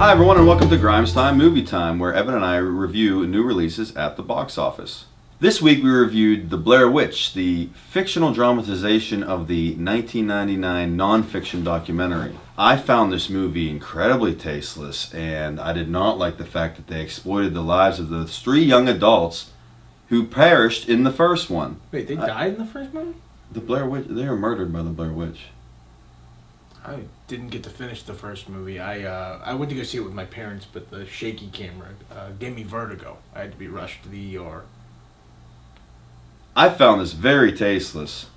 Hi everyone and welcome to Grimes Time Movie Time, where Evan and I review new releases at the box office. This week we reviewed The Blair Witch, the fictional dramatization of the 1999 non-fiction documentary. I found this movie incredibly tasteless, and I did not like the fact that they exploited the lives of those three young adults who perished in the first one. Wait, they died in the first movie? The Blair Witch, they were murdered by the Blair Witch. I didn't get to finish the first movie. I went to go see it with my parents, but the shaky camera gave me vertigo. I had to be rushed to the ER. I found this very tasteless.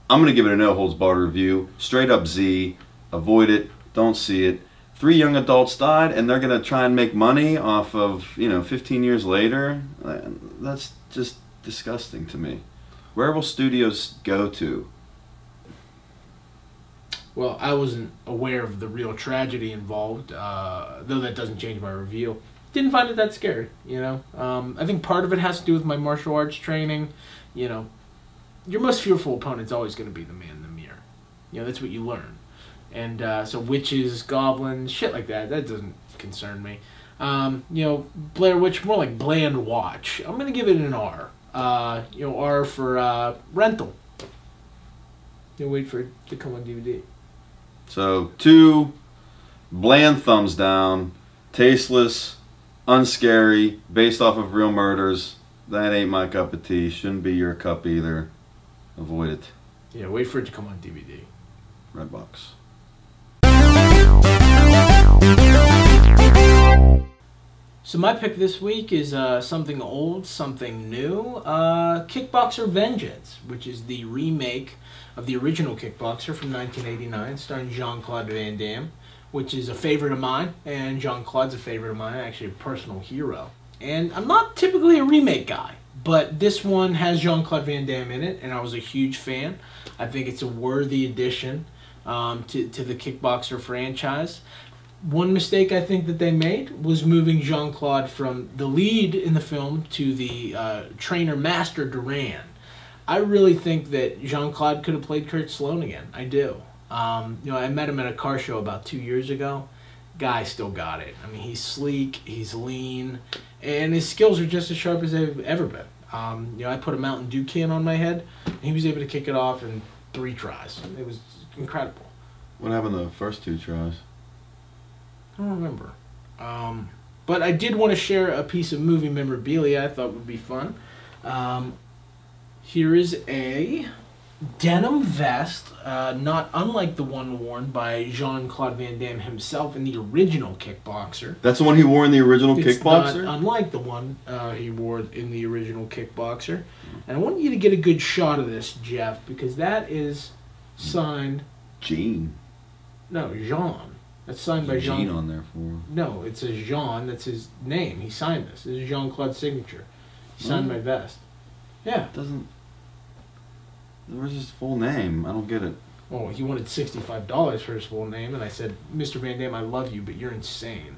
I'm going to give it a no holds barred review. Straight up Z. Avoid it. Don't see it. Three young adults died and they're going to try and make money off of, 15 years later. That's just disgusting to me. Where will studios go to? Well, I wasn't aware of the real tragedy involved, though that doesn't change my review. Didn't find it that scary, I think part of it has to do with my martial arts training. Your most fearful opponent's always going to be the man in the mirror. That's what you learn. And so witches, goblins, shit like that doesn't concern me. Blair Witch, more like bland watch. I'm going to give it an R. R for rental. Wait for it to come on DVD. So 2 bland thumbs down, tasteless, unscary, based off of real murders. That ain't my cup of tea. Shouldn't be your cup either. Avoid it. Yeah, wait for it to come on DVD. Redbox. So my pick this week is something old, something new. Kickboxer Vengeance, which is the remake of the original Kickboxer from 1989, starring John Claude Van Damme, which is a favorite of mine, and John Claude's a favorite of mine, actually a personal hero. And I'm not typically a remake guy, but this one has John Claude Van Damme in it, and I was a huge fan. I think it's a worthy addition to the Kickboxer franchise. One mistake I think that they made was moving Jean Claude from the lead in the film to the trainer Master Duran. I really think that Jean Claude could have played Kurt Sloan again. I do. I met him at a car show about 2 years ago. Guy still got it. I mean, he's sleek, he's lean, and his skills are just as sharp as they've ever been. I put a Mountain Dew can on my head, and he was able to kick it off in 3 tries. It was incredible. What happened to the first 2 tries? I don't remember. But I did want to share a piece of movie memorabilia I thought would be fun. Here is a denim vest, not unlike the one worn by Jean Claude Van Damme himself in the original Kickboxer. That's the one he wore in the original Kickboxer? It's not unlike the one he wore in the original Kickboxer. And I want you to get a good shot of this, Jeff, because that is signed... Jean. No, Jean. That's signed by Jean. Jean on there for him. No, it says Jean. That's his name. He signed this. This is Jean Claude's signature. He signed my vest. Yeah. It doesn't... Where's his full name? I don't get it. Well, he wanted $65 for his full name, and I said, Mr. Van Damme, I love you, but you're insane.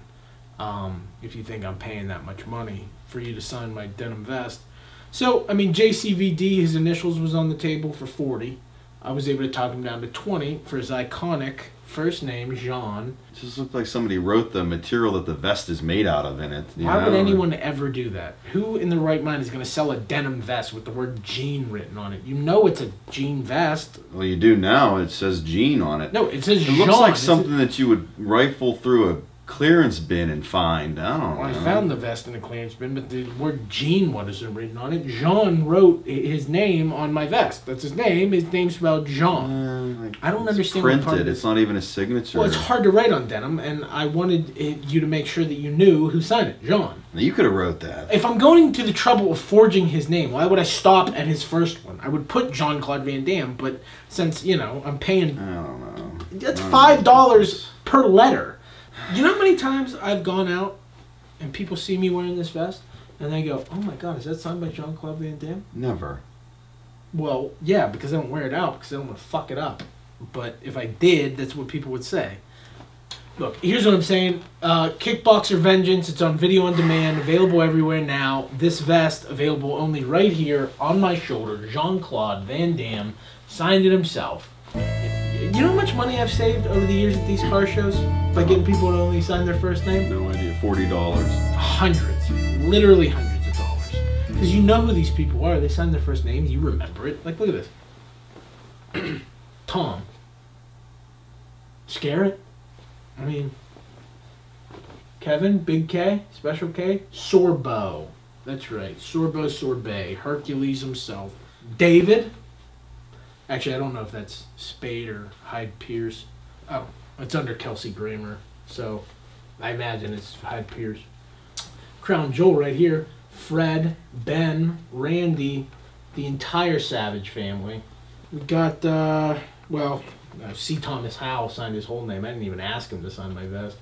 If you think I'm paying that much money for you to sign my denim vest. So, I mean, JCVD, his initials was on the table for 40. I was able to talk him down to 20 for his iconic first name, Jean. It just looked like somebody wrote the material that the vest is made out of in it. Why would anyone ever do that? Who in their right mind is going to sell a denim vest with the word Jean written on it? You know it's a jean vest. Well, you do now. It says Jean on it. No, it says Jean. It looks like something that you would rifle through a clearance bin and find. I don't know. I found the vest in a clearance bin, but the word Jean wasn't written on it. Jean wrote his name on my vest. That's his name. His name's spelled Jean. I don't understand. Printed. It's not even a signature. Well, it's hard to write on denim, and I wanted you to make sure that you knew who signed it. Jean. Now, you could have wrote that. If I'm going to the trouble of forging his name, why would I stop at his first one? I would put Jean Claude Van Damme, but since, I'm paying... I don't know. That's $5 per letter. You know how many times I've gone out and people see me wearing this vest and they go, oh my God, is that signed by Jean Claude Van Damme? Never. Well, yeah, because I don't wear it out because I don't want to fuck it up. But if I did, that's what people would say. Look, here's what I'm saying. Kickboxer Vengeance, it's on video on demand, available everywhere now. This vest, available only right here on my shoulder. Jean Claude Van Damme signed it himself. You know how much money I've saved over the years at these car shows by getting people to only sign their first name? No idea. $40. Hundreds. Literally hundreds of dollars. Because you know who these people are. They sign their first names. You remember it. Like, look at this. Tom. Scare it? I mean, Kevin, Big K, Special K, Sorbo. That's right. Sorbo Sorbet. Hercules himself. David. Actually, I don't know if that's Spade or Hyde Pierce. Oh, it's under Kelsey Grammer. So, I imagine it's Hyde Pierce. Crown Jewel right here. Fred, Ben, Randy, the entire Savage family. We got, C. Thomas Howell signed his whole name. I didn't even ask him to sign my vest.